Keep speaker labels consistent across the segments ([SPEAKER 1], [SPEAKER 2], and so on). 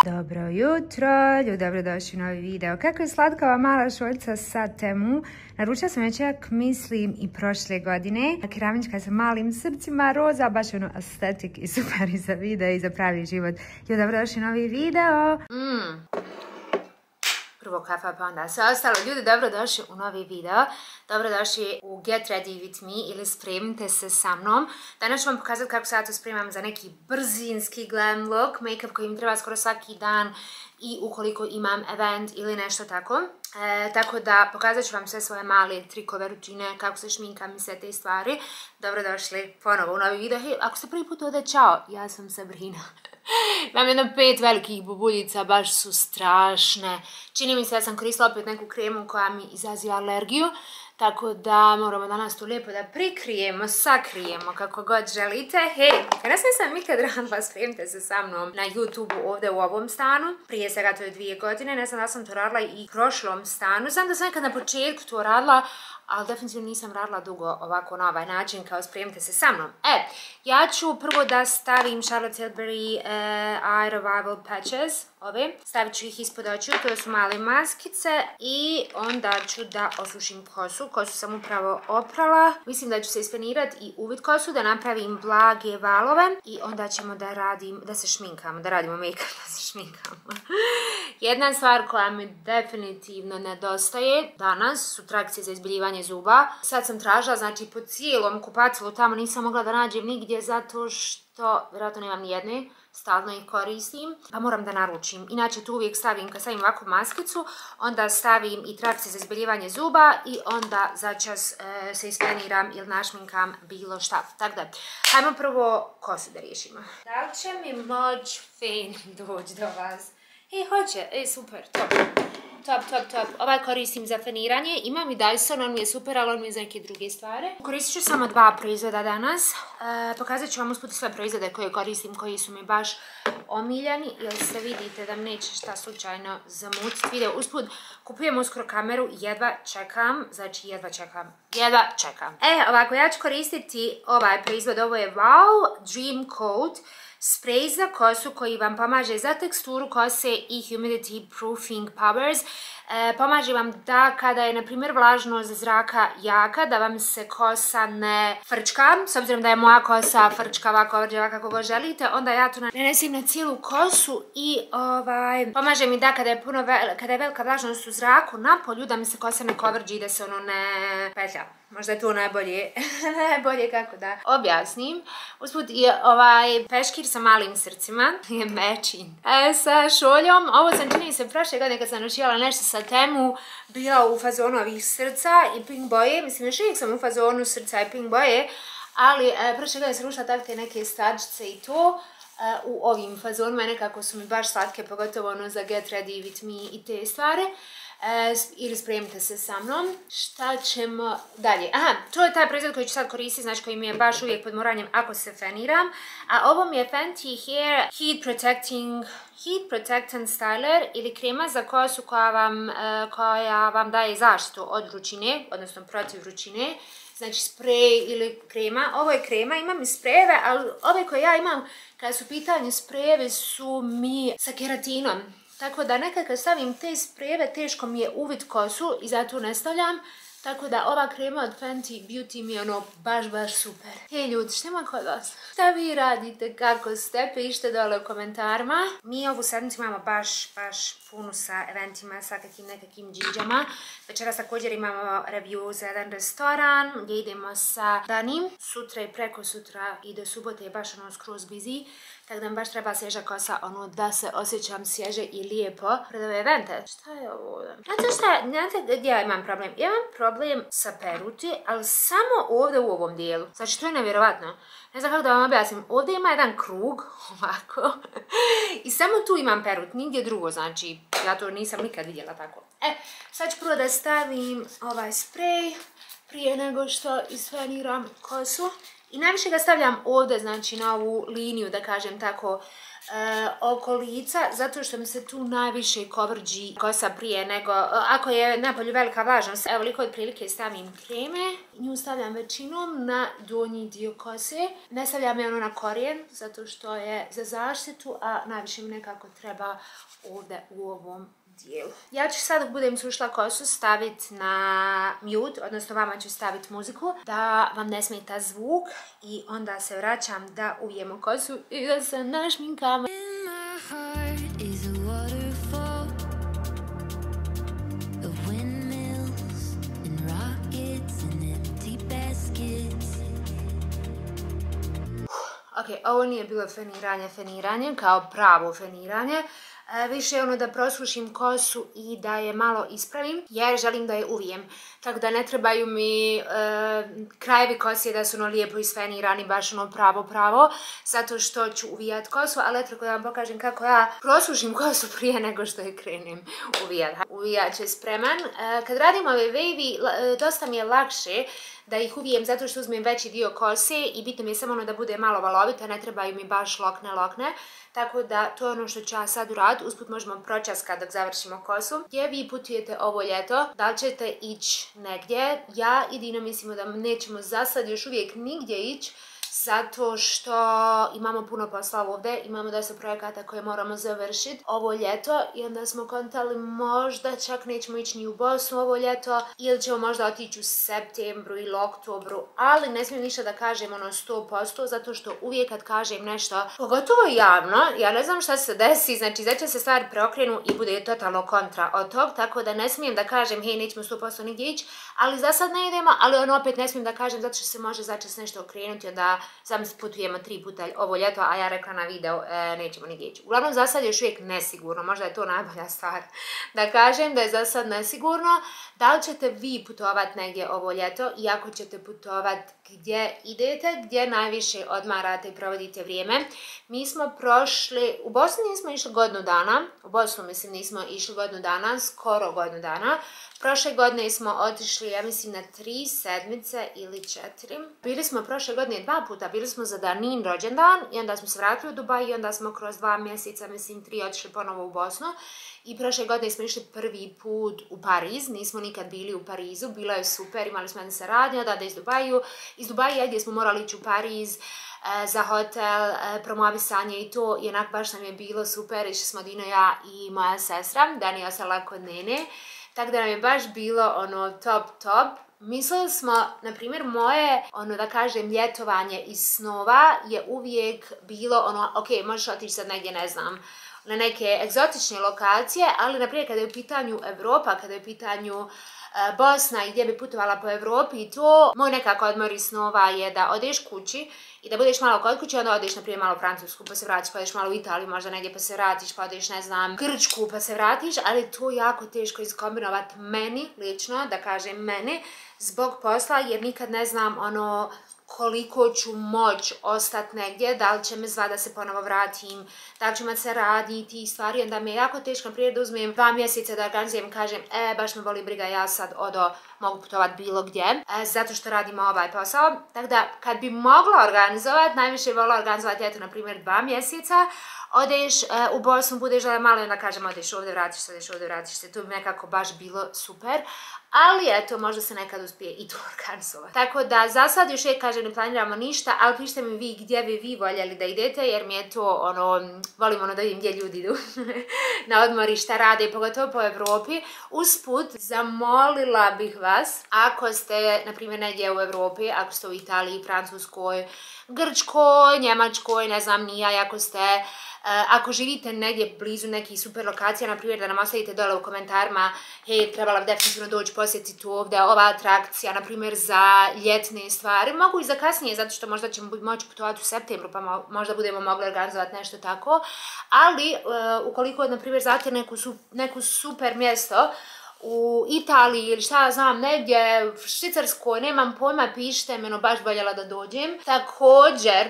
[SPEAKER 1] Dobro jutro, ljudi, dobrodošli u novi video. Kako je slatka ova mala šoljca sa Temu. Naručila sam je čak, mislim, i prošle godine. Keramička sa malim srcima, roza, baš ono estetik i super i za video i za pravi život. Ljudi, dobrodošli u novi video. Prvo kafa pa onda sve ostalo. Ljudi, dobrodošli u novi video. Dobrodošli u Get Ready With Me ili Spremite se sa mnom. Danas ću vam pokazati kako se ja to spremam za neki brzinski glam look. Make-up koji mi treba skoro svaki dan i ukoliko imam event ili nešto tako. Tako da pokazat ću vam sve svoje male trikove, rutine, kako se šminkam i sve te stvari. Dobrodošli ponovo u novi video. Hej, ako ste prvi put ovdje, čao, ja sam Sabrina. Imam jedno 5 velikih bubuljica, baš su strašne. Čini mi se da sam koristila opet neku kremu koja mi izaziva alergiju. Tako da moramo danas tu lijepo da prikrijemo, sakrijemo, kako god želite. Hej, danas nisam nikad radila Spremite se sa mnom na YouTube-u ovdje u ovom stanu. Prije svega to je 2 godine, ne znam da sam to radila i u prošlom stanu. Znam da sam nekad na početku to radila, ali definitivno nisam radila dugo ovako na ovaj način kao Spremite se sa mnom. Ja ću prvo da stavim Charlotte Tilbury Eye Revival Patches, ove. Stavit ću ih ispod očiju, to su male maskice i onda ću da osušim kosu. Kosu sam upravo oprala. Mislim da ću se ispenirati i uvit kosu, da napravim blage valove i onda ćemo da se šminkamo, da radimo make-up, da se šminkamo. Jedna stvar koja mi definitivno nedostaje danas su trakcije za izbiljivanje zuba. Sad sam tražila, znači po cijelom kupacilu tamo nisam mogla da nađem nigdje zato što vjerojatno nemam nijedne, stalno ih koristim, pa moram da naručim. Inače tu uvijek stavim, kad stavim ovakvu maskicu, onda stavim i trakcije za izbiljivanje zuba i onda začas se ispeniram ili našminkam bilo šta. Tako da, hajmo prvo kosu da riješimo. Da li će mi moć fen doći do vas? Hoće, super, top. Top. Ovaj koristim za feniranje. Imam i Dyson, on mi je super, ali on mi je za neke druge stvari. Koristit ću samo 2 proizvoda danas. Pokazat ću vam usput sve proizvode koje koristim, koji su mi baš omiljeni, jer se vidite da mi neće šta slučajno zamutiti video. Usput, kupujem uskoro kameru, jedva čekam. Ovako, ja ću koristiti ovaj proizvod, ovo je Wow Dream Coat. Sprej za kosu koji vam pomaže za teksturu kose i humidity proofing powers. Pomaže vam da kada je, na primjer, vlažnost zraka jaka, da vam se kosa ne frčka. S obzirom da je moja kosa frčkava, kovrđava, kako god želite, onda ja to nanesem na cijelu kosu i pomaže mi da kada je velika vlažnost u zraku na polju, da mi se kosa ne kovrđi i da se ono ne petlja. Možda je to najbolje kako da objasnim. Usput je ovaj peškir sa malim srcima, je matching sa šoljom. Ovo sam, čini se, prošle godine kad sam naučivala nešto sa Temu, bila u fazonu ovih srca i pink boje. Mislim, još uvijek sam u fazonu srca i pink boje, ali prošle godine sam ušla takve neke stađice i to. U ovim fazonima nekako su mi baš slatke, pogotovo ono za Get Ready With Me i te stvari. Ili Spremite se sa mnom. Šta ćemo dalje? Aha, to je taj proizvod koji ću sad koristiti, znači koji mi je baš uvijek pod moranjem ako se feniram. A ovo mi je Fenty Hair Heat Protectant Styler ili krema za kosu koja vam daje zaštitu od vrućine, odnosno protiv vrućine. Znači sprej ili krema. Ovo je krema, imam i sprejeve, ali ove koje ja imam kada su u pitanju sprejevi su mi sa keratinom. Tako da nekad kad stavim te sprejeve teško mi je uvit kosu i zato ne stavljam. Tako da ova krema od Fenty Beauty mi je ono baš super. Hej ljudi, šta ima kod vas? Šta vi radite, kako ste? Pišite dole u komentarima. Mi ovu sedmicu imamo baš puno sa eventima, sa nekakvim džiđama. Večeras također imamo review za jedan restoran gdje idemo sa Danim. Sutra i preko sutra i do subote je baš ono skroz busy. Tako da mi baš treba svježa kosa, ono da se osjećam svježe i lijepo pred ove evente. Šta je ovo? Znate gdje ja imam problem? Ja imam problem sa peruti, ali samo ovdje u ovom dijelu. Znači to je nevjerovatno. Ne znam kako da vam objasnim. Ovdje ima jedan krug, ovako. I samo tu imam perut, nigdje drugo, znači ja to nisam nikad vidjela tako. Sad ću prvo da stavim ovaj sprej prije nego što isfeniram kosu. I najviše ga stavljam ovdje, znači na ovu liniju, da kažem tako, oko lica, zato što mi se tu najviše kovrđi kosa prije nego, ako je napolju velika vlažnost, evo liko otprilike stavim kreme, nju stavljam većinom na donji dio kose, ne stavljam je ono na korijen, zato što je za zaštitu, a najviše mi nekako treba ovdje u ovom dijelu. Ja ću sad dok budem sušla kosu staviti na mute, odnosno vama ću staviti muziku, da vam ne smeta zvuk i onda se vraćam da uvijemo kosu i da se našminkamo. Ok, ovo nije bilo feniranje, kao pravo feniranje. Više je ono da prosušim kosu i da je malo ispravim, jer želim da je uvijem. Tako da ne trebaju mi krajevi kose da su ono lijepo isfenirani, baš ono pravo, zato što ću uvijat kosu, ali eto da vam pokažem kako ja prosušim kosu prije nego što je krenem uvijat. Uvijač je spreman. Kad radim ove wavy, dosta mi je lakše da ih uvijem zato što uzmem veći dio kose i bitno mi je samo ono da bude malo valovita, ne trebaju mi baš lokne. Tako da to je ono što ću ja sad uraditi. Usput možemo pročaskat dok završimo kosu. Gdje vi putujete ovo ljeto? Da li ćete ići negdje? Ja i Dino mislimo da nećemo za sad još uvijek nigdje ići, zato što imamo puno posla ovdje, imamo dosta projekata koje moramo završiti ovo ljeto i onda smo kontali možda čak nećemo ići ni u Bosnu ovo ljeto ili ćemo možda otići u septembru ili oktobru, ali ne smijem ništa da kažem ono 100%, zato što uvijek kad kažem nešto, pogotovo javno, ja ne znam šta se desi, znači znači se stvari preokrenu i bude totalno kontra od tog, tako da ne smijem da kažem hej nećemo 100% nigdje ići, ali za sad ne idemo, ali ono opet ne smijem da kažem zato što se može začas nešto okrenuti, onda sam putujemo 3 puta ovo ljeto, a ja rekla na video nećemo nigdje ići. Uglavnom za sad je još uvijek nesigurno, možda je to najbolja stvar da kažem da je za sad nesigurno. Da li ćete vi putovati negdje ovo ljeto i ako ćete putovati gdje idete, gdje najviše odmarate i provodite vrijeme. Mi smo prošli, u Bosni nismo išli godinu dana, u Bosnu mislim nismo išli godinu dana, skoro godinu dana. Prošle godine smo otišli, ja mislim, na 3 sedmice ili 4. Bili smo prošle godine 2 puta, bili smo za Danin rođendan i onda smo se vratili u Dubaj i onda smo kroz 2 mjeseca, mislim 3, otišli ponovo u Bosnu. I prošle godine smo išli prvi put u Pariz, nismo nikad bili u Parizu, bilo je super, imali smo jednu saradnju, odada iz Dubaja gdje smo morali ići u Pariz za hotel, promovisanje i to, i onak baš nam je bilo super, išli smo Dino, ja i moja sestra, Dani je ostala kod nene. Tako da nam je baš bilo ono top. Mislili smo, na primjer, moje, ono da kažem, ljetovanje iz snova je uvijek bilo ono, ok, možeš otići sad negdje, ne znam, na neke egzotične lokacije, ali na primjer kada je u pitanju Evropa, kada je u pitanju Bosna i gdje bi putovala po Evropi i to, moj nekako odmor iz snova je da odeš kući i da budeš malo kod kuće, onda odeš na primjer malo u Francusku pa se vratiš, pa odeš malo u Italiju možda negdje pa se vratiš, pa odeš ne znam Grčku pa se vratiš, ali to je jako teško iskombinovat meni lično, da kažem meni, zbog posla jer nikad ne znam ono koliko ću moć ostati negdje, da li će me zva da se ponovo vratim, da li ću imati se raditi i stvari, onda mi je jako teško prije da uzmem 2 mjeseca da organizujem, kažem, baš me boli briga, ja sad mogu putovati bilo gdje, zato što radimo ovaj posao. Tako da, kad bi mogla organizovati, najviše volila organizovati, eto, na primjer, 2 mjeseca, odeš u Bosnu, budeš malo i onda kažem, odeš ovdje, vratiš se, to bi nekako baš bilo super. Ali eto, možda se nekad uspije i to organizovati. Tako da, za sad još uvijek kažem, ne planiramo ništa, ali pišite mi vi gdje bi vi voljeli da idete, jer mi je to ono, volim ono da vidim gdje ljudi idu na odmori, šta rade, pogotovo po Evropi. Usput, zamolila bih vas, ako ste, na primjer, negdje u Evropi, ako ste u Italiji, Francuskoj, Grčkoj, Njemačkoj, ne znam nija, ako živite negdje blizu nekih super lokacija, na primjer da nam ostavite dole u komentarima, hej, trebala bi definitivno doći posjetiti ovdje, ova atrakcija, na primjer za ljetne stvari, mogu i za kasnije, zato što možda ćemo moći putovati u septembru, pa možda budemo mogli organizovati nešto tako, ali ukoliko, na primjer, znate neku super mjesto u Italiji ili šta ja znam, negdje u Švicarskoj, nemam pojma, pišite me, baš voljela da dođem.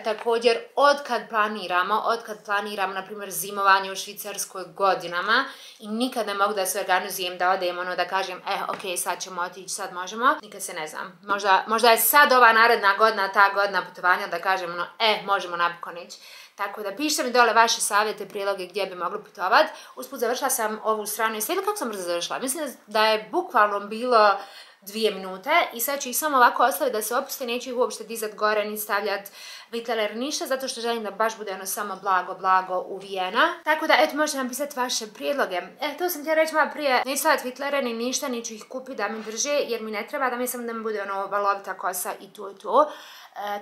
[SPEAKER 1] Također, otkad planiramo, na primjer, zimovanje u Švicarskoj godinama i nikad ne mogu da se organizujem da odem, da kažem, ok, sad ćemo otići, sad možemo, nikad se ne znam. Možda je sad ova naredna godina, ta godina putovanja, da kažem, možemo napokon ići. Tako da pišite mi dole vaše savjete, priloge gdje bi mogli putovati. Usput završila sam ovu stranu i slijedila kako sam brzo završila. Mislim da je bukvalno bilo 2 minute i sad ću ih samo ovako ostaviti da se opuste, neću ih uopšte dizat gore ni stavljati vitler ništa, zato što želim da baš bude samo blago uvijena. Tako da, eto, možete nam pisati vaše prijedloge. To sam htjela reći malo prije, neću stavljati vitlere ni ništa, neću ih kupiti da mi drže, jer mi ne treba, da mislim da mi bude valovita kosa i to.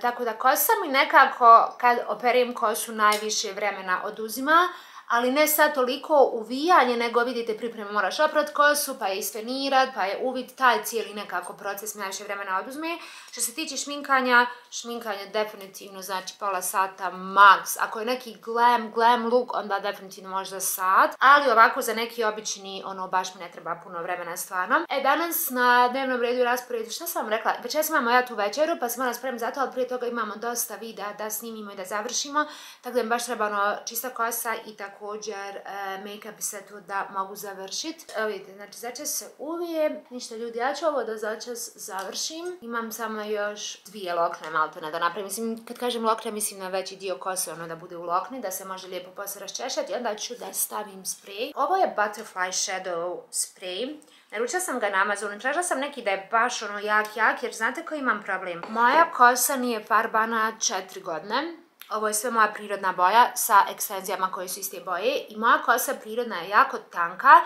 [SPEAKER 1] Tako da kosa mi nekako, kad operim kosu, najviše vremena oduzima, ali ne sad toliko uvijanje, nego vidite, pripreme moraš oprat kosu, pa je isfenirat, pa je uvid, taj cijeli nekako proces mi najviše vremena oduzme. Što se tiče šminkanja definitivno znači pola sata max. Ako je neki glam look, onda definitivno možda sat, ali ovako za neki obični, baš mi ne treba puno vremena stvarno. Danas na dnevnom redu i rasporedu, šta sam vam rekla? Večeras imamo ja tu večeru, pa se moram spremiti za to, ali prije toga imamo dosta videa da snimimo i da završimo, tako da mi baš treba čista kosa i također make-up i sve to da mogu završiti. Evo vidite, znači začas se uvije, ništa ljudi, ja ću ovo da začas završim. Imam samo još 2 lokne maltene da napravim. Mislim, kad kažem lokne, mislim na veći dio kose, da bude u lokni, da se može lijepo poslije raščešati i onda ću da stavim sprej. Ovo je Butterfly Shadow sprej. Naručila sam ga na Amazonu, tražila sam neki da je baš jak, jer znate koji imam problem? Moja kosa nije farbana 4 godine. Ovo je sve moja prirodna boja sa ekstenzijama koje su iste boje i moja kosa prirodna je jako tanka,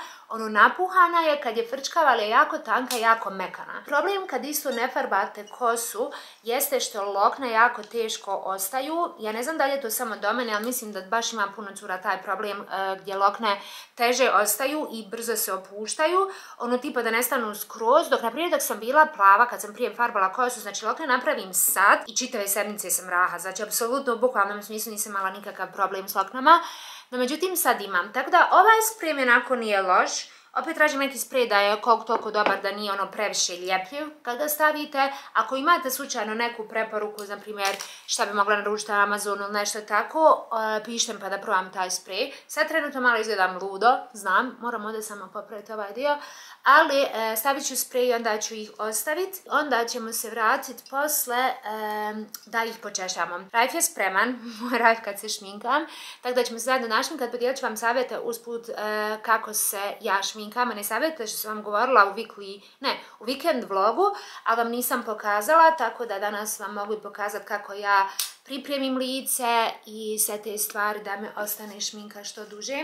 [SPEAKER 1] napuhana je kad je frčkava, ali je jako tanka i jako mekana. Problem kad isto ne farbate kosu jeste što lokne jako teško ostaju. Ja ne znam da li je to samo do mene, ali mislim da baš ima puno cura taj problem gdje lokne teže ostaju i brzo se opuštaju, tipa da nestanu skroz, dok na primjer dok sam bila plava, kad sam prije farbala kosu, znači lokne napravim sad i čitave sedmice sam raha, znači apsolutno u bukvalnom smislu nisam imala nikakav problem s loknama, no međutim sad imam. Tako da ovaj sprej mi onako nije loš. Opet tražim neki sprej da je koliko toliko dobar, da nije previše ljepljiv kada stavite. Ako imate slučajno neku preporuku, na primjer šta bi mogla naručiti na Amazonu ili nešto tako, pišite mi pa da probam taj sprej. Sad trenutno malo izgledam ludo, znam, moram ovdje samo popraviti ovaj dio, ali stavit ću sprej i onda ću ih ostaviti. Onda ćemo se vratiti posle da ih počešamo. Rajf je spreman, moj Rajf kad se šminkam, tako da ćemo se zajedno našminkati, podijelit ću vam savjete usput kako se ja šminkam, ne savjete što sam vam govorila u vikend vlogu, ali vam nisam pokazala, tako da danas vam mogu pokazati kako ja pripremim lice i sve te stvari da me ostane šminka što duže.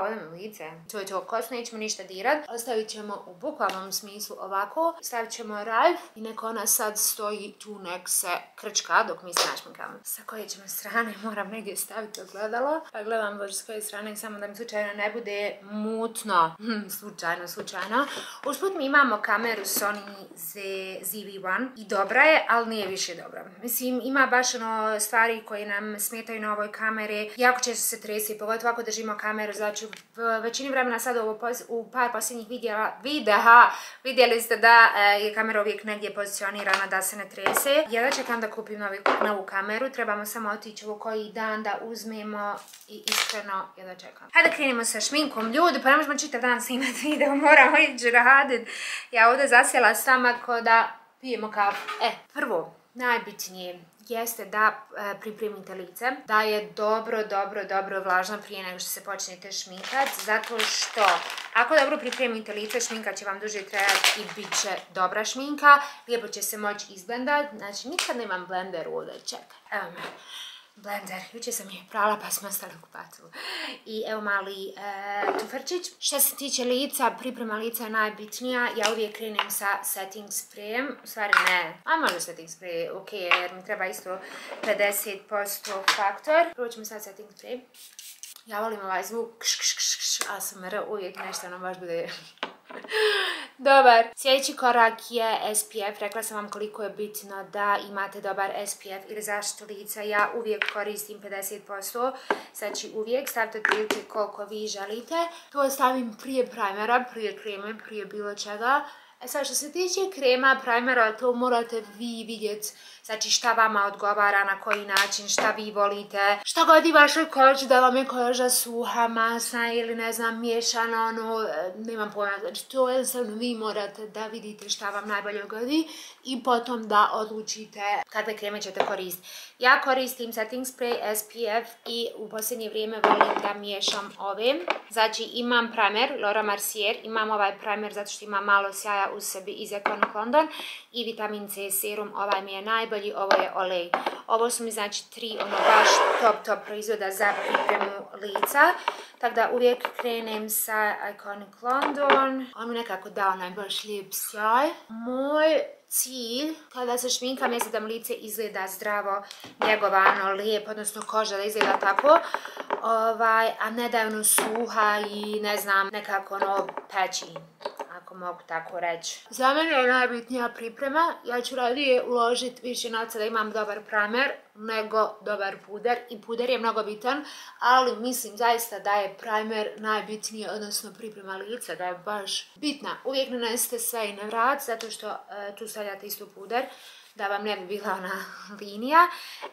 [SPEAKER 1] Ovdje mi lice. To je to, kosu nećemo ništa dirat. Ostavit ćemo u bukvalnom smislu ovako. Stavit ćemo Rajf i neko ona sad stoji tu, nek se krčka dok mi se našminkamo. Sa koje ćemo strane moram negdje staviti ogledalo. Pa gledam baš s koje strane, samo da mi slučajno ne bude mutno. Slučajno. Usput mi imamo kameru Sony ZV-1 i dobra je, ali nije više dobra. Mislim, ima baš stvari koje nam smetaju na ovoj kameri. Jako često se tresi, pogotovo ako držimo kameru. Znači, u većini vremena sad u par posljednjih videa vidjeli ste da je kamera uvijek negdje pozicionirana da se ne trese. Ja čekam da kupim novu kameru, trebamo samo otići u koji dan da uzmemo i iskreno da čekam. Hajde krenimo sa šminkom, ljudi, pa ne možemo čitav dan snimati video, moramo ići radit. Ja ovdje zasjela sama ko da pijemo kafu. Prvo, najbitnije jeste da pripremite lice, da je dobro vlažno prije nego što se počnete šminkati, zato što ako dobro pripremite lice, šminka će vam duže trajati i bit će dobra šminka, lijepo će se moći izblendati, znači nikad nemam blender ovdje, čekaj, evo me. Blender, jučer sam je prala pa smo ostali u kupatu. I evo mali tufrčić. Što se tiče lica, priprema lica je najbitnija. Ja uvijek krenem sa setting sprejem. U stvari ne, a može setting sprej, ok, jer mi treba isto 50% faktor. Prvo ćemo sad setting sprej. Ja volim ovaj zvuk ASMR, uvijek nešto baš bude Dobar. Sljedeći korak je SPF. Rekla sam vam koliko je bitno da imate dobar SPF ili zaštitu lica. Ja uvijek koristim 50%. Znači uvijek stavite otprilike koliko vi želite. To stavim prije primera, prije kreme, prije bilo čega. Sad što se tiče krema, primera, to morate vi vidjeti, znači šta vama odgovara, na koji način, šta vi volite, šta godi vašoj koži, da vam je koža suha, masna ili ne znam, miješana, ono, nemam pojma, znači to jednostavno vi morate da vidite šta vam najbolje godi i potom da odlučite kakve kreme ćete koristiti. Ja koristim setting spray, SPF i u posljednje vrijeme volim da miješam ove. Znači imam primer Laura Mercier, imam ovaj primer zato što ima malo sjaja u sebi iz Iconic London i vitamin C serum, ovaj mi je najbolji, ovo je olej. Ovo su mi znači 3 ono baš top proizvoda za pripremu lica. Tako da uvijek krenem sa Iconic London. On mi nekako dao najbaš lijep sjaj. Moj cilj kada se šminkam je da mi lice izgleda zdravo, njegovano, lijepo, odnosno koža da izgleda tako, a ne da je ono suha i ne znam, nekako ono patchy, ako mogu tako reći. Za mene je najbitnija priprema. Ja ću radije uložiti više novca da imam dobar primer nego dobar puder i puder je mnogo bitan, ali mislim zaista da je primer najbitniji, odnosno priprema lica, da je baš bitna. Uvijek nanesite sve i na vrat, zato što tu stavljate isto puder, da vam ne bi bila ona linija.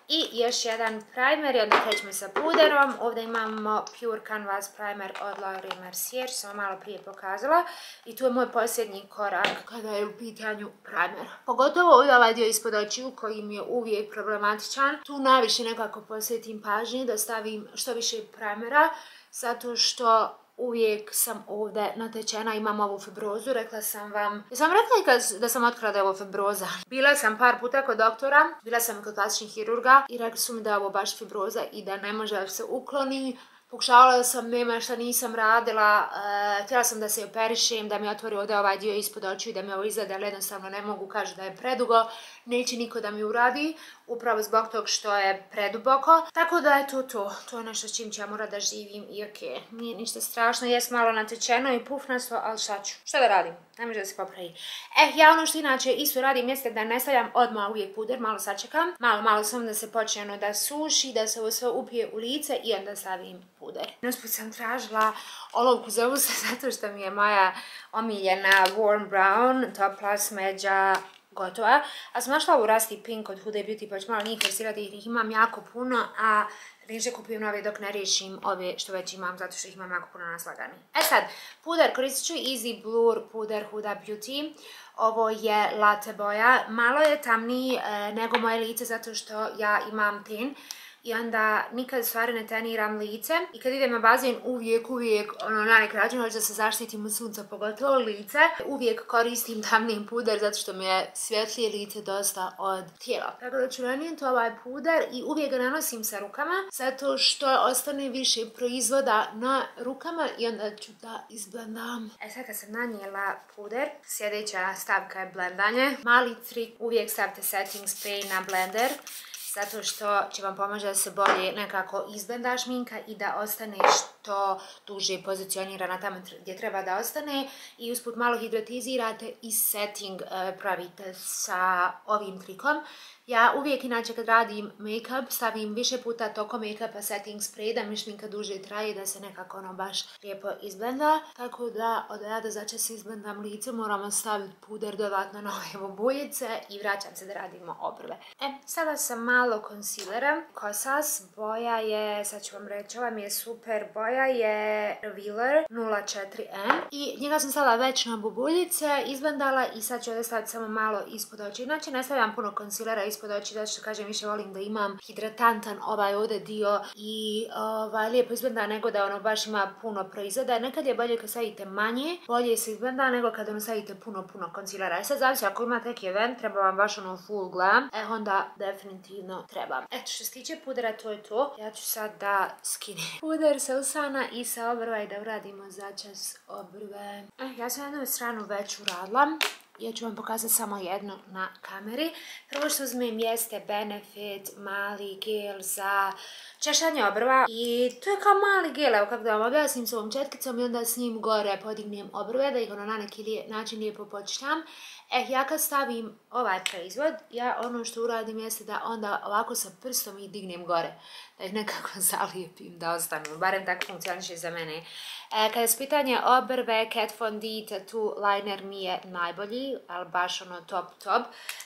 [SPEAKER 1] I još jedan primer, onda krećemo sa puderom. Ovdje imamo Pure Canvas primer od Laura Mercier, što sam vam malo prije pokazala. I tu je moj posljednji korak kada je u pitanju primer. Pogotovo ovdje ovaj dio ispod očiju koji mi je uvijek problematičan. Tu najviše nekako posvetim pažnje da stavim što više primera, zato što uvijek sam ovdje natečena, imam ovu fibrozu, rekla sam vam. Ja sam rekla i da sam otkrila da je ovo fibroza. Bila sam par puta kod doktora, bila sam kod plastičnih hirurga i rekli su mi da je ovo baš fibroza i da ne može da se ukloni. Pokušavala sam, nema šta nisam radila, htjela sam da se operišem, da mi otvori ovdje ovaj dio ispod očiju i da mi ovo izgleda, ali jednostavno ne mogu, kažu da je predugo, neće niko da mi uradi, upravo zbog tog što je preduboko. Tako da je to je nešto s čim ću ja morat da živim i okej, nije ništa strašno, jes malo natečeno i pufnasto, ali šta ću? Šta da radim? Ne može da se popravi. Ja ono što inače isto radim jeste da ne stavljam odmah uvijek puder, malo sačekam, malo sam da se počne ono da suši, da se ovo sve upije u lice i onda stavim puder. Usput sam tražila olovku za usta zato što mi je moja omiljena Warm Brown topla smeđa gotova. A sam našla ovu Rusty Pink od Huda Beauty, pa ću malo njih forsirati jer ih imam jako puno, a neće kupujem nove dok ne riješim ove što već imam, zato što ih imam jako puno naslagani. Sad, puder koristit ću Easy Blur puder Huda Beauty. Ovo je latte boja, malo je tamniji nego moje lice zato što ja imam ten. I onda nikad stvari ne teniram lice. I kad idem na bazen uvijek, na neki način hoću da se zaštitim od sunca, pogotovo lice. Uvijek koristim tamniji puder zato što mi je svjetlije lice dosta od tijela. Tako da ću nanijeti ovaj puder i uvijek ga nanosim sa rukama zato što ostane više proizvoda na rukama i onda ću da izblendam. Sad kad sam nanijela puder, sljedeća stavka je blendanje. Mali trik, uvijek stavite setting spray na blender, zato što će vam pomoći da se bolje nekako izblenda šminka i da ostane što duže pozicionirana tamo gdje treba da ostane i usput malo hidratizirate i setting pravite sa ovim trikom. Ja uvijek inače kad radim make-up stavim više puta tokom make-upa setting spray da mi šminka duže traje i da se nekako ono baš lijepo izblenda. Tako da od ja da začas izblendam lice moramo staviti puder dodatno na ove bojice i vraćam se da radimo obrve. Sada sam malo concealera. Kosas, boja je, sad ću vam reći, ova mi je super, boja je Revealer 04M i njega sam stavila već na bubuljice, izblendala i sad ću ovdje staviti samo malo ispod oči. Inače ne stavljam puno concealera ispod oči, zato što kažem više volim da imam hidratantan ovaj ovdje dio i lijepo izgleda nego da ono baš ima puno proizvoda. Nekad je bolje kad stavite manje, bolje se izgleda nego kad ono stavite puno concealera. Sad zavisi ako imate neki event, treba vam baš ono full glam, onda definitivno treba. Eto, što se tiče pudera, to je to. Ja ću sad da skinem puder sa usana i sa obrva i da uradimo začas obrve. Ja sam jednu stranu već uradila. Ja ću vam pokazati samo jednu na kameri. Prvo što uzmem jeste Benefit mali gel za češanje obrva i to je kao mali gel, evo kako da vam objasnim, s ovom četkicom i onda s njim gore podignem obrve da ih na neki način lijepo počešljam. Ja kad stavim ovaj proizvod, ja ono što uradim jeste da onda ovako sa prstom ih dignem gore, da ih nekako zalijepim, da ostanu, barem tako funkcioniše za mene. Kada je pitanje obrve, Kat Von D Tattoo Liner mi je najbolji, ali baš ono top.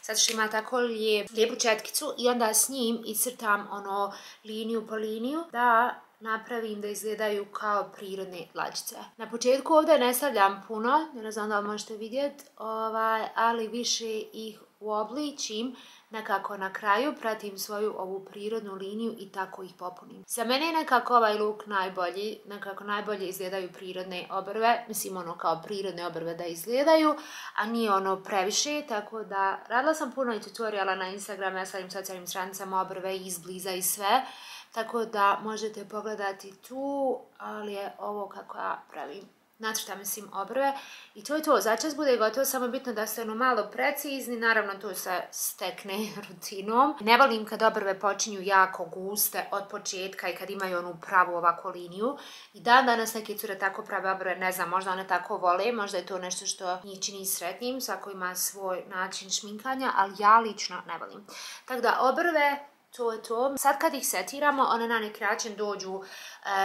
[SPEAKER 1] Zato što ima tako lijepu četkicu i onda s njim iscrtam ono liniju po liniju da napravim da izgledaju kao prirodne dlačice. Na početku ovdje ne stavljam puno, ne znam da li možete vidjeti, ali više ih uobličim nekako na kraju, pratim svoju ovu prirodnu liniju i tako ih popunim. Za mene je nekako ovaj look najbolji, nekako najbolje izgledaju prirodne obrve, mislim ono kao prirodne obrve da izgledaju, a nije ono previše, tako da radila sam puno i tutoriala na Instagramu, ja stavim socijalnim stranicama obrve izbliza i sve, tako da možete pogledati tu, ali je ovo kako ja pravim. Nacrta mislim obrve i to je to. Začas bude gotovo, samo je bitno da ste ono malo precizni, naravno to se stekne rutinom. Ne volim kad obrve počinju jako guste od početka i kad imaju onu pravu ovakvu liniju. I dan danas neke cure tako prave obrve, ne znam, možda one tako vole, možda je to nešto što njih čini sretnim, svako ima svoj način šminkanja, ali ja lično ne volim. Tako da obrve, to je to. Sad kad ih setiramo, one na neki način dođu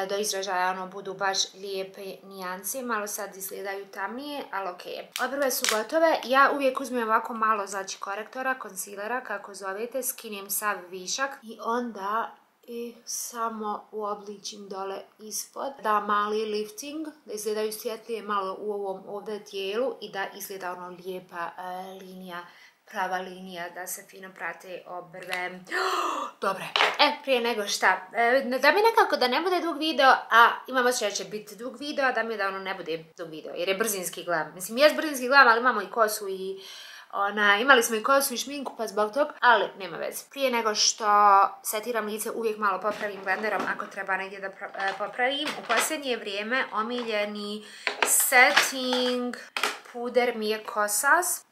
[SPEAKER 1] do izražaja, ono budu baš lijepe nijanse, malo sad izgledaju tamnije, ali ok. Obrve su gotove, ja uvijek uzmem ovako malo znači korektora, konsilera, kako zovete, skinem sav višak i onda ih samo uobličim dole ispod. Da mali lifting, da izgledaju svjetlije malo u ovom ovdje tijelu i da izgleda ono lijepa linija, prava linija, da se fino prate obrve. Dobre, prije nego šta, da mi nekako da ne bude dug video, a imamo će biti dug video, a da mi da ono ne bude dug video, jer je brzinski glam. Mislim, jest brzinski glam, ali imamo i kosu i imali smo i kosu i šminku, pa zbog tog, ali nema veze. Prije nego što setiram lice, uvijek malo popravim blenderom ako treba negdje da popravim. U posljednje vrijeme omiljeni setting puder mi je Kosas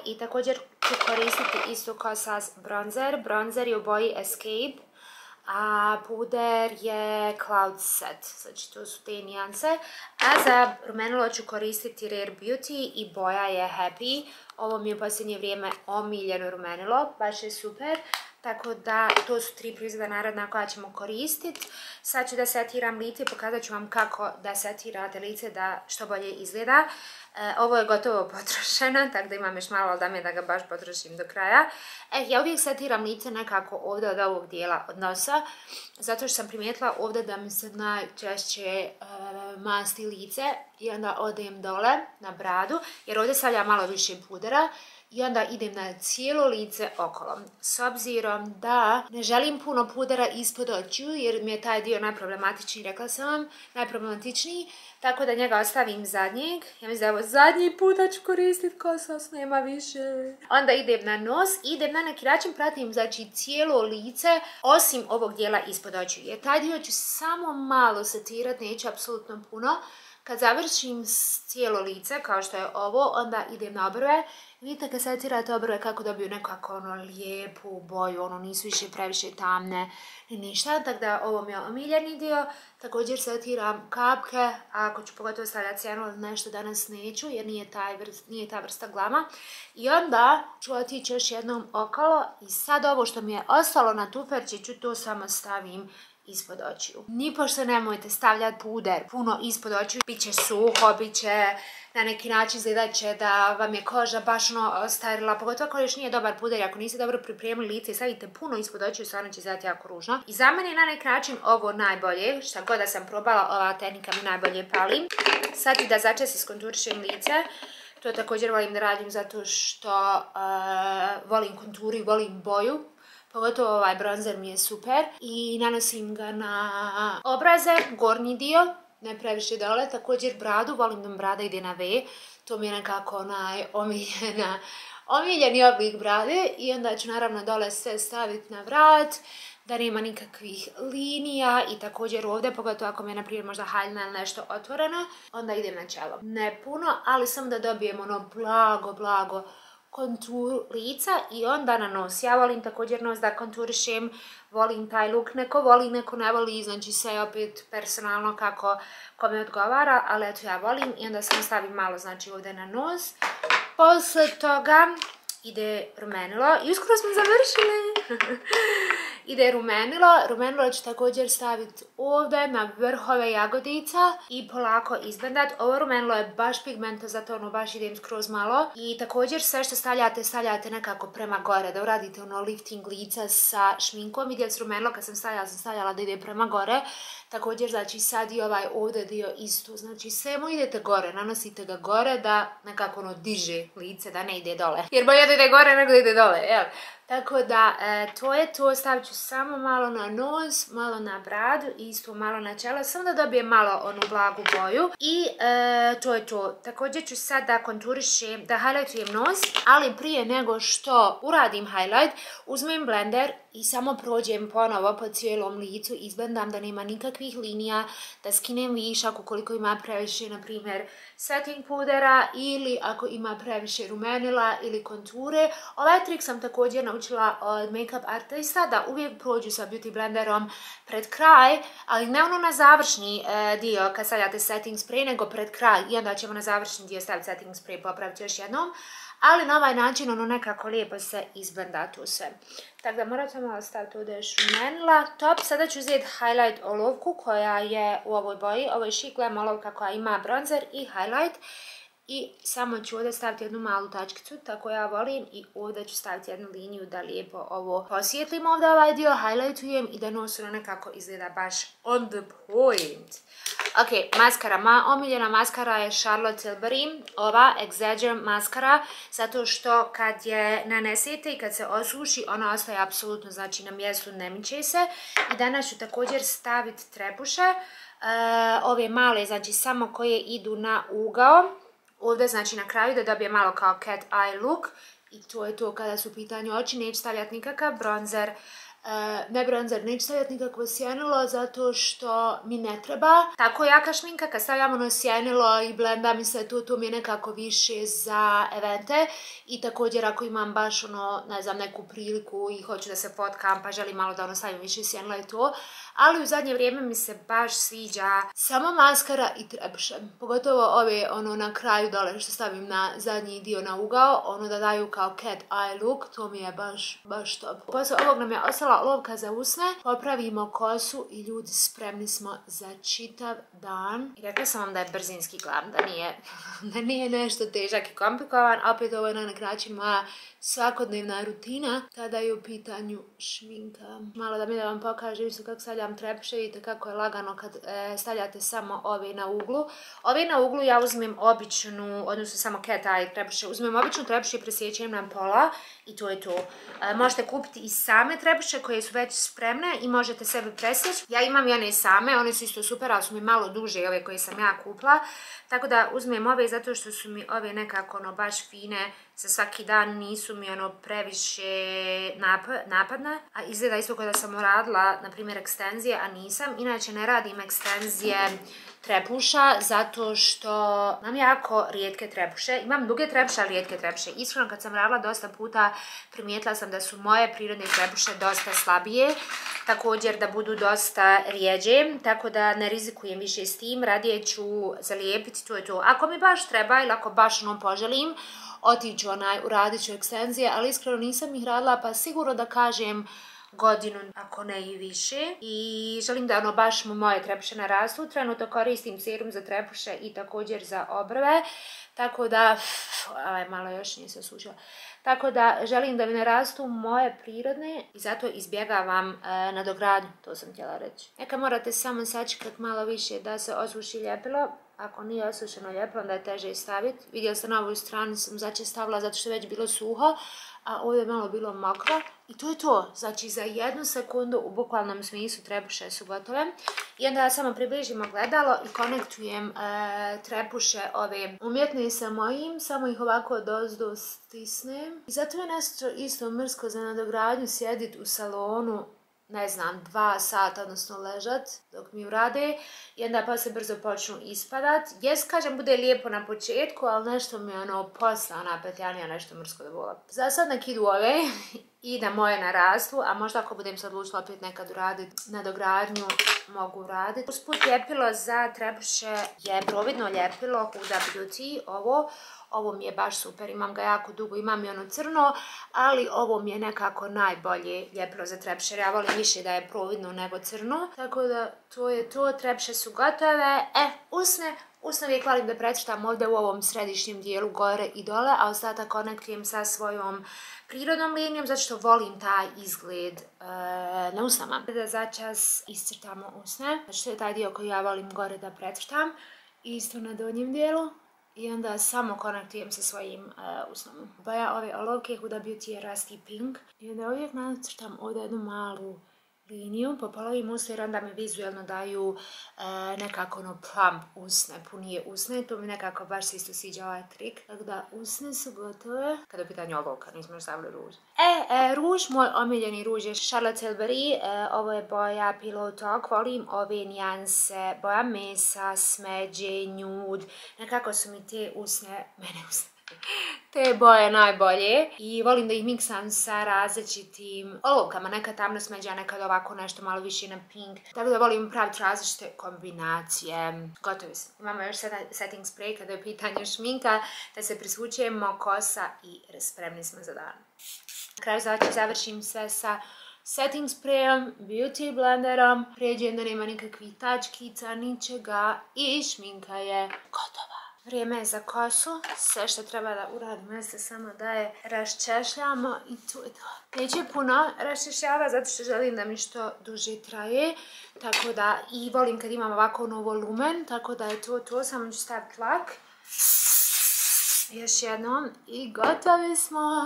[SPEAKER 1] i također ću koristiti isto Kosas bronzer. Bronzer je u boji Escape, a puder je Cloud Set, znači to su te nijanse. A za rumenilo ću koristiti Rare Beauty i boja je Happy. Ovo mi je u posljednje vrijeme omiljeno rumenilo, baš je super. Tako da to su 3 proizvoda naredna koja ćemo koristiti. Sad ću da setiram lice i pokazat ću vam kako da setirate lice da što bolje izgleda. Ovo je gotovo potrošeno, tako da imam još malo da me da ga baš potrošim do kraja. Ja uvijek setiram lice nekako ovdje od ovog dijela od nosa, zato što sam primijetila ovdje da mi se najčešće masti lice i onda odem dole na bradu, jer ovdje stavljam malo više pudera. I onda idem na cijelo lice okolo. S obzirom da ne želim puno pudera ispod očiju, jer mi je taj dio najproblematičniji, rekla sam vam, najproblematičniji, tako da njega ostavim zadnjeg. Ja mislim da je ovo zadnji put da ću koristiti Kosas, nema više. Onda idem na nos i idem na neki način pratim znači cijelo lice, osim ovog dijela ispod očiju. Jer taj dio ću samo malo setirati, neću apsolutno puno. Kad završim cijelo lice, kao što je ovo, onda idem na obrve. Vidite kad setirate obrve kako dobiju nekako ono lijepu boju, ono nisu više previše tamne ni ništa, tako da ovo mi je omiljeni dio. Također setiram kapke, a ako ću pogotovo stavljati sjeno ili nešto danas neću, jer nije ta vrsta glama. I onda ću otići još jednom okolo i sad ovo što mi je ostalo na tuferčiću, to samo stavim ispod očiju. Nipošto nemojte stavljati puder puno ispod očiju, bit će suho, bit će na neki način izgledat će da vam je koža baš ono ostarila, pogotovo ako još nije dobar puder, ako niste dobro pripremili lice i stavite puno ispod očiju, stvarno će izgledati jako ružno. I za mene je na neki način ovo najbolje, šta god da sam probala, ova tehnika mi najbolje pali. Sad ću da začas iskonturišem lice. To također volim da radim zato što volim konturu i volim boju. Pogotovo ovaj bronzer mi je super i nanosim ga na obraze, gornji dio, ne previše dole, također bradu, volim da mi brada ide na V, to mi je nekako najomiljena omiljeni oblik brade i onda ću naravno dole sve staviti na vrat, da nema nikakvih linija i također ovdje, pogotovo ako mi je na primjer možda haljina ili nešto otvoreno, onda idem na čelo. Ne puno, ali samo da dobijem ono blago konturu lica i onda na nos. Ja volim također nos da konturišem, volim taj look, neko voli, neko ne voli, znači sve opet personalno kako kome odgovara, ali eto ja volim i onda sam stavim malo znači ovdje na nos. Posle toga ide rumenilo i uskoro smo završili. Ide rumenilo ću također staviti ovdje na vrhove jagodica i polako izblendat. Ovo rumenilo je baš pigmento, zato ono baš idem skroz malo. I također sve što stavljate nekako prema gore, da uradite ono lifting lica sa šminkom. Vidjeli s rumenilo kad sam stavljala da ide prema gore. Također znači sad i ovaj ovdje dio isto, znači sve mu idete gore, nanosite ga gore da nekako ono diže lice, da ne ide dole. Jer bolje da ide gore nego da ide dole, jel? Tako da to je to, stavit ću samo malo na nos, malo na bradu i isto malo na čelo, samo da dobijem malo onu blagu boju i to je to. Također ću sad da konturišem, da highlightujem nos, ali prije nego što uradim highlight, uzmem blender i samo prođem ponovo po cijelom licu, izblendam da nema nikakvih linija, da skinem višak ukoliko ima previše, na primjer, setting pudera ili ako ima previše rumenila ili konture. Ovaj trik sam također naučila od make-up artista, da uvijek prođu sa beauty blenderom pred kraj, ali ne ono na završni dio kad stavljate setting spray, nego pred kraj i onda ćemo na završni dio staviti setting spray, popraviti još jednom. Ali na ovaj način ono nekako lijepo se izblenda tu sve. Tako da morat ću malo staviti ovdje još rumenila. Top, sada ću uzeti highlight olovku koja je u ovoj boji. Ovo je Chic Glam olovka koja ima bronzer i highlight. I samo ću ovdje staviti jednu malu tačkicu, tako ja volim, i ovdje ću staviti jednu liniju da lijepo ovo posvijetlim ovdje ovaj dio, highlightujem i da nos nekako izgleda baš on the point. Ok, maskara. Omiljena maskara je Charlotte Tilbury, ova Exagger maskara, zato što kad je nanesete i kad se osuši, ona ostaje apsolutno znači na mjestu, ne miče se. I danas ću također staviti trebuše, ove male, znači samo koje idu na ugao. Ovdje znači na kraju da dobije malo kao cat eye look i to je to kada su u pitanju oči. Neću stavljati nikakav bronzer, neću stavljati nikakvo sjenilo zato što mi ne treba. Tako jaka šminka kad stavljam ono sjenilo i blendam i sve to mi je nekako više za evente i također ako imam baš ono, ne znam, neku priliku i hoću da se potkam pa želim malo da ono stavim više sjenila i to. Ali u zadnje vrijeme mi se baš sviđa samo maskara i trebuše. Pogotovo ove ono na kraju dole što stavim na zadnji dio na ugao, ono da daju kao cat eye look, to mi je baš top. Posle ovog nam je ostala olovka za usne, popravimo kosu i ljudi spremni smo za čitav dan. I rekla sam vam da je brzinski glam, da nije nešto težak i komplikovan, a opet ovo je na neki način moja svakodnevna rutina kada je u pitanju šminka. Malo da vam pokažem isto kako stavljam trebuše, vidite kako je lagano kad stavljate samo ove na uglu. Ove na uglu ja uzmem običnu, odnosno samo cat eye trebuše, uzmem običnu trebuše i presjećem na pola i to je to. Možete kupiti i same trebuše koje su već spremne i možete sebe presjeći. Ja imam i one same, one su isto super, ali su mi malo duže ove koje sam ja kupila. Tako da uzmem ove zato što su mi ove nekako ono baš fine za svaki dan, nisu mi ono previše napadne. A izgleda isto kada sam uradila, na primjer, ekstenzije, a nisam. Inače ne radim ekstenzije trebuša zato što imam jako rijetke trebuše. Imam duge trebuše, ali rijetke trebuše. Iskreno kad sam radila dosta puta primijetila sam da su moje prirodne trebuše dosta slabije. Također da budu dosta rijeđe, tako da ne rizikujem više s tim. Radije ću zalijepiti, to je to. Ako mi baš treba ili ako baš ono poželim, otiću uradit ću ekstenzije, ali iskreno nisam ih radila, pa sigurno da kažem godinu, ako ne i više. I želim da ono baš moje trebuše narastu. Trenutno koristim serum za trebuše i također za obrve. Tako da, malo još nije se osušila. Tako da želim da mi narastu moje prirodne i zato izbjegavam nadogradnju, to sam htjela reći. Neka morate samo sačekati malo više da se osuši ljepilo, ako nije osušeno ljepilo, onda je teže staviti. Vidjeli ste na ovoj strani sam začet stavila zato što je već bilo suho, a ovdje je malo bilo mokro. I to je to. Znači za 1 sekundu u bukvalnom smislu trebuše su gotove. I onda ja samo približim ogledalo i konektujem trebuše ove umjetne sa mojim, samo ih ovako dozdo stisnem. I zato je nešto isto mrsko za nadogradnju sjediti u salonu, ne znam, 2 sata, odnosno ležat dok mi urade i onda pa se brzo počnu ispadat. Kažem, bude lijepo na početku, ali nešto mi je posla petljanija, nešto mrsko da vola. Za sad nek idu ove i da moje narastu, a možda ako budem se odlučila opet nekad uraditi nadogradnju, mogu uraditi. Usput ljepilo za trebuše je providno ljepilo Huda Beauty, ovo mi je baš super, imam ga jako dugo, imam i ono crno, ali ovo mi je nekako najbolje ljepilo za trebuše, ja volim više da je providno nego crno, tako da to je to, trebuše su gotove. Usne uvijek volim da precrtam ovdje u ovom središnjem dijelu gore i dole, a ostatak konektujem sa svojom prirodnom linijom, zato što volim taj izgled na usnama. Da začas iscrtamo usne, znači to je taj dio koji ja volim gore da precrtam, isto na donjem dijelu. I onda samo konektujem sa svojim usnom. Boja ove olovke Huda Beauty je Rusty Pink. I onda uvijek nacrtam ovdje jednu malu liniju po polovim usne jer onda mi vizualno daju nekako plump usne, punije usne. To mi nekako baš se isto sviđa ovaj trik. Tako da usne su gotove. Kada je u pitanju olovka, nismo još stavili ruž. Ruž, moj omiljeni ruž je Charlotte Tilbury. Ovo je boja Pillow Talk. Volim ove nijanse, boja mesa, smeđe, nude. Nekako su mi te usne, te boje najbolje i volim da ih miksam sa različitim olovkama, nekad tamno smeđa, nekad ovako nešto malo više na pink, tako da volim praviti različite kombinacije. Gotovi smo. Imamo još setting spray kada je pitanje šminka, da se prisvučujemo kosa i spremni smo za dan. Na kraju završim sve sa setting sprayom, beauty blenderom, pređem da nema nikakvih tačkica, ničega i šminka je gotova. Vrijeme je za kosu, sve što treba da uradim jeste samo da je raščešljamo i to je to. Neće puno raščešljava zato što želim da mi što duže traje, tako da i volim kad imam ovako volumen, tako da je to, samo ću staviti lak. Još jednom i gotovi smo.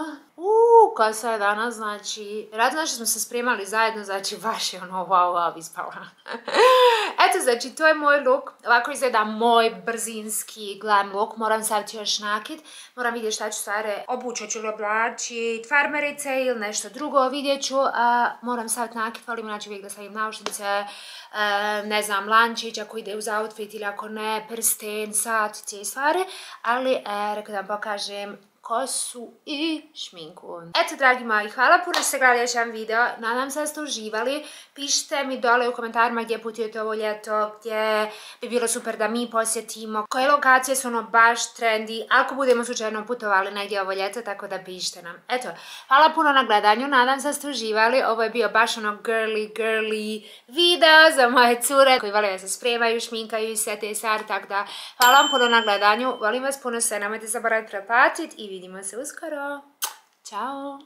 [SPEAKER 1] Kosa je danas, znači, vjerojatno što smo se spremali zajedno, znači baš je wow ispala. Eto, znači, to je moj look. Ovako izgleda moj brzinski glam look. Moram staviti još nakit. Moram vidjeti šta ću stvari obući, ću li oblačiti farmerice ili nešto drugo, vidjet ću. Moram staviti nakit, volim inače uvijek da stavim naušnice, ne znam, lančić ako ide uz outfit ili ako ne, prsten, sat, te stvari. Ali, rekao da vam pokažem kosu i šminku. Eto, dragi moji, hvala puno što ste gledali još jedan video. Nadam se da ste uživali. Pišite mi dole u komentarima gdje putujete ovo ljeto, gdje bi bilo super da mi posjetimo, koje lokacije su baš trendy, ako budemo slučajno putovali negdje ovo ljeto, tako da pišite nam. Eto, hvala puno na gledanju, nadam se da ste uživali. Ovo je bio baš girly video za moje cure koji vole da se spremaju, šminkaju i sve te stvari, tako da hvala vam puno na gledanju. Volim vas puno sve, nemojte zaboraviti pretplatiti i vidimo se uskoro. Ćao!